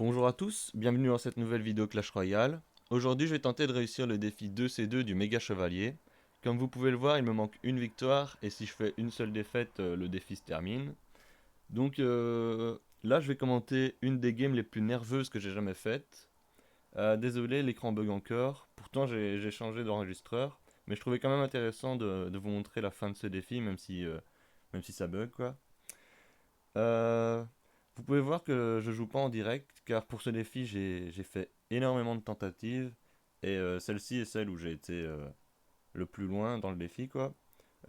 Bonjour à tous, bienvenue dans cette nouvelle vidéo Clash Royale. Aujourd'hui je vais tenter de réussir le défi 2C2 du méga chevalier. Comme vous pouvez le voir, il me manque une victoire et si je fais une seule défaite, le défi se termine. Donc là je vais commenter une des games les plus nerveuses que j'ai jamais faites. Désolé, l'écran bug encore, pourtant j'ai changé d'enregistreur, mais je trouvais quand même intéressant de vous montrer la fin de ce défi même si ça bug quoi. Euh, Vous pouvez voir que je joue pas en direct, car pour ce défi, j'ai fait énormément de tentatives, et celle-ci est celle où j'ai été le plus loin dans le défi, quoi.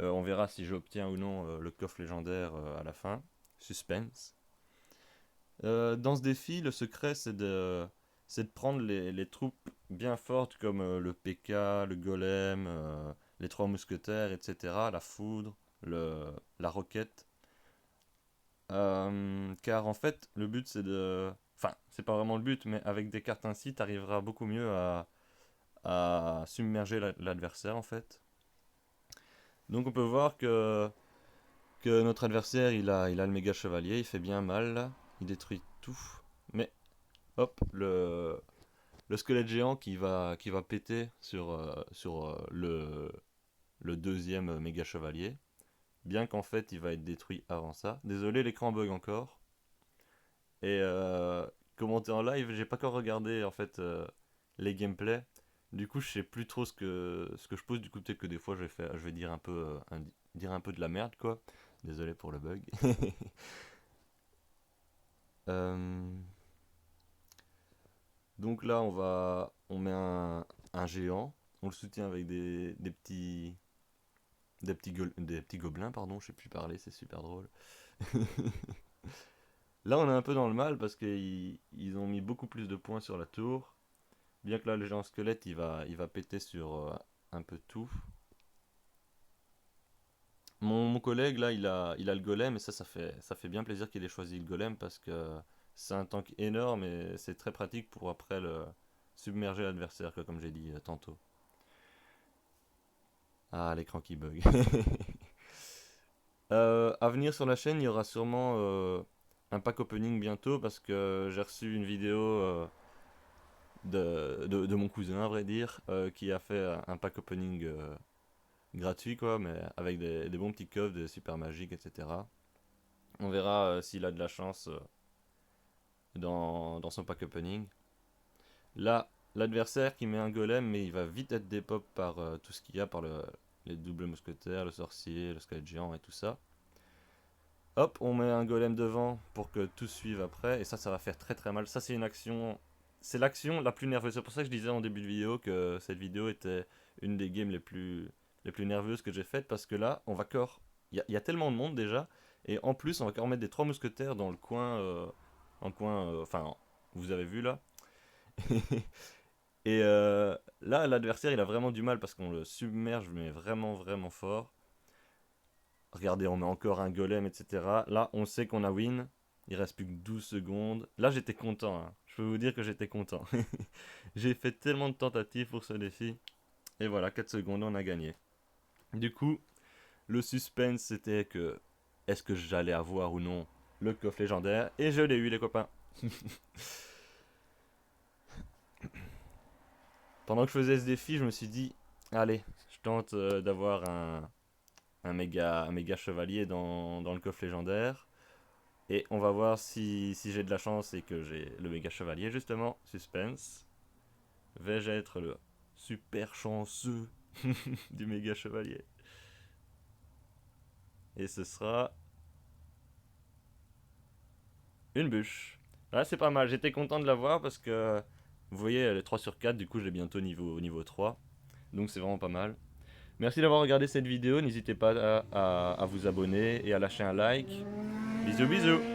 On verra si j'obtiens ou non le coffre légendaire à la fin. Suspense. Dans ce défi, le secret, c'est de prendre les troupes bien fortes comme le P.K., le Golem, les trois mousquetaires, etc., la foudre, la roquette. Car en fait, le but c'est de. Enfin, c'est pas vraiment le but, mais avec des cartes ainsi, t'arriveras beaucoup mieux à submerger l'adversaire en fait. Donc on peut voir que notre adversaire il a le méga chevalier, il fait bien mal là, il détruit tout. Mais hop, le squelette géant qui va péter sur le deuxième méga chevalier. Bien qu'en fait il va être détruit avant ça. Désolé, l'écran bug encore. Et commenter en live, j'ai pas encore regardé en fait les gameplays. Du coup, je sais plus trop ce que je pose. Du coup, peut-être que des fois, je vais dire dire un peu de la merde, quoi. Désolé pour le bug. Euh, donc là, on met un géant. On le soutient avec des petits gobelins, pardon. Je sais plus parler, c'est super drôle. Là, on est un peu dans le mal parce qu'ils ont mis beaucoup plus de points sur la tour. Bien que là, le géant squelette, il va péter sur un peu tout. Mon collègue, là, il a le golem, et ça fait bien plaisir qu'il ait choisi le golem parce que c'est un tank énorme et c'est très pratique pour après le submerger l'adversaire, comme j'ai dit tantôt. Ah, l'écran qui bug. À venir sur la chaîne, il y aura sûrement un pack opening bientôt parce que j'ai reçu une vidéo de mon cousin, à vrai dire, qui a fait un pack opening gratuit, quoi, mais avec des bons petits coffres, des super magiques, etc. On verra s'il a de la chance dans son pack opening. Là, l'adversaire qui met un golem, mais il va vite être dépop par tout ce qu'il y a, par les doubles mousquetaires, le sorcier, le squelette géant et tout ça. Hop, on met un golem devant pour que tout suive après, et ça va faire très très mal. Ça, c'est une action. C'est l'action la plus nerveuse. C'est pour ça que je disais en début de vidéo que cette vidéo était une des games les plus nerveuses que j'ai faites, parce que là, on va encore. Il y a tellement de monde déjà, et en plus, on va encore mettre des trois mousquetaires dans le coin. Enfin, vous avez vu là. Et là, l'adversaire, il a vraiment du mal parce qu'on le submerge, mais vraiment, vraiment fort. Regardez, on met encore un golem, etc. Là, on sait qu'on a win. Il reste plus que 12 secondes. Là, j'étais content, hein. Je peux vous dire que j'étais content. J'ai fait tellement de tentatives pour ce défi. Et voilà, 4 secondes, on a gagné. Du coup, le suspense, c'était que est-ce que j'allais avoir ou non le coffre légendaire. Et je l'ai eu, les copains. Pendant que je faisais ce défi, je me suis dit, allez, je tente d'avoir un méga chevalier dans le coffre légendaire. Et on va voir si j'ai de la chance et que j'ai le méga chevalier, justement. Suspense. Vais-je être le super chanceux du méga chevalier? Et ce sera une bûche. Là, c'est pas mal. J'étais content de l'avoir parce que, vous voyez, elle est 3 sur 4. Du coup, je l'ai bientôt niveau 3. Donc, c'est vraiment pas mal. Merci d'avoir regardé cette vidéo. N'hésitez pas à vous abonner et à lâcher un like. Bisous, bisous!